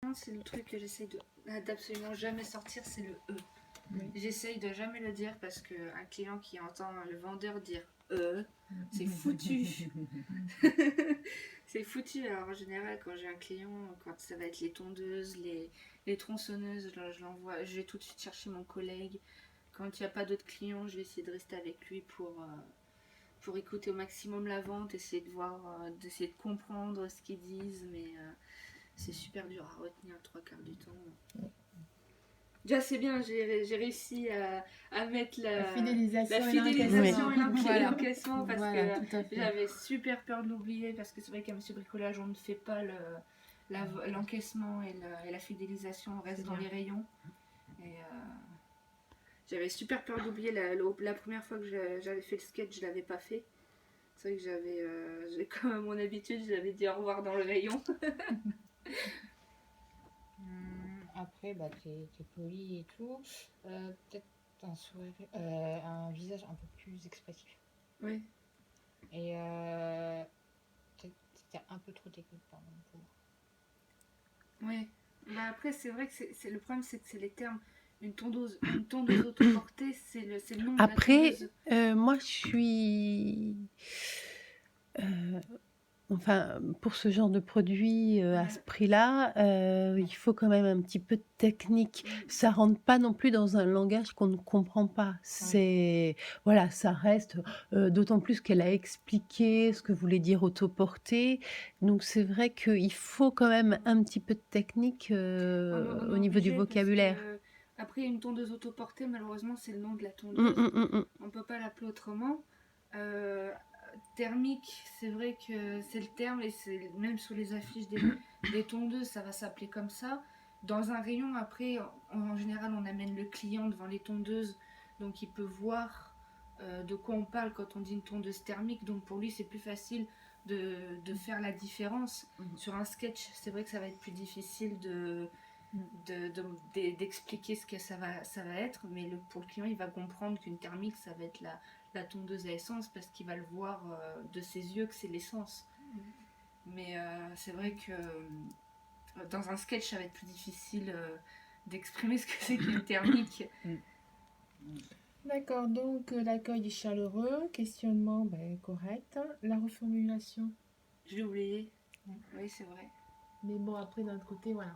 pense que c'est le truc que j'essaye d'absolument jamais sortir, c'est le E. Oui. J'essaye de jamais le dire parce qu'un client qui entend le vendeur dire c'est foutu. C'est foutu. Alors en général, quand j'ai un client, quand ça va être les tondeuses, les tronçonneuses, je vais tout de suite chercher mon collègue. Quand il n'y a pas d'autres clients, je vais essayer de rester avec lui pour écouter au maximum la vente, essayer de voir, d'essayer de comprendre ce qu'ils disent, mais c'est super dur à retenir le 3/4 du temps. Déjà c'est bien, j'ai réussi à mettre la fidélisation, et l'encaissement parce voilà, que j'avais super peur de l'oublier parce que c'est vrai qu'à Monsieur Bricolage on ne fait pas l'encaissement et la fidélisation, on reste dans les rayons. Et j'avais super peur d'oublier la première fois que j'avais fait le sketch, je l'avais pas fait. C'est vrai que j'avais comme à mon habitude, j'avais dit au revoir dans le rayon. Après, bah, t'es poli et tout. Peut-être un visage un peu plus expressif. Oui. Et peut-être c'était un peu trop technique, pardon, pour moi. Oui. Bah après, c'est vrai que le problème, c'est que c'est les termes. Une tondeuse autoportée, c'est le nom de Après, la tondeuse. moi, je suis... Enfin, pour ce genre de produit à ce prix-là, il faut quand même un petit peu de technique. Ça rentre pas non plus dans un langage qu'on ne comprend pas. C'est voilà, ça reste d'autant plus qu'elle a expliqué ce que voulait dire autoporter. Donc c'est vrai qu'il faut quand même un petit peu de technique On au est niveau du obligé parce vocabulaire. que, après, une tondeuse autoportée, malheureusement, c'est le nom de la tondeuse. On peut pas l'appeler autrement. Thermique, c'est vrai que c'est le terme et c'est même sur les affiches des tondeuses, ça va s'appeler comme ça. Dans un rayon, après, en général, on amène le client devant les tondeuses, donc il peut voir de quoi on parle quand on dit une tondeuse thermique. Donc pour lui, c'est plus facile de faire la différence. Sur un sketch, c'est vrai que ça va être plus difficile d'expliquer ce que ça va être, mais pour le client, il va comprendre qu'une thermique, ça va être la tondeuse à essence parce qu'il va le voir de ses yeux que c'est l'essence. Mais c'est vrai que dans un sketch, ça va être plus difficile d'exprimer ce que c'est qu'une thermique. D'accord, donc l'accueil est chaleureux, questionnement correct, la reformulation. Je l'ai oublié. Oui, c'est vrai. Mais bon, après, d'un autre côté, voilà.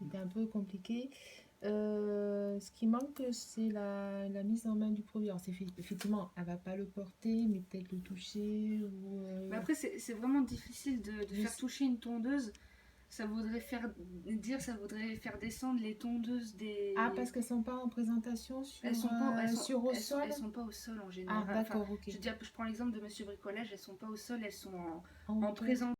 C'était un peu compliqué. Ce qui manque, c'est la mise en main du produit. Alors, effectivement, elle va pas le porter, mais peut-être le toucher. Mais après, c'est vraiment difficile de faire toucher une tondeuse. Ça voudrait faire descendre les tondeuses des... Ah, parce qu'elles sont pas en présentation sur, au sol. Elles sont pas au sol en général. Ah, d'accord, ok. Je prends l'exemple de Monsieur Bricolage, elles sont pas au sol, elles sont En en présentation.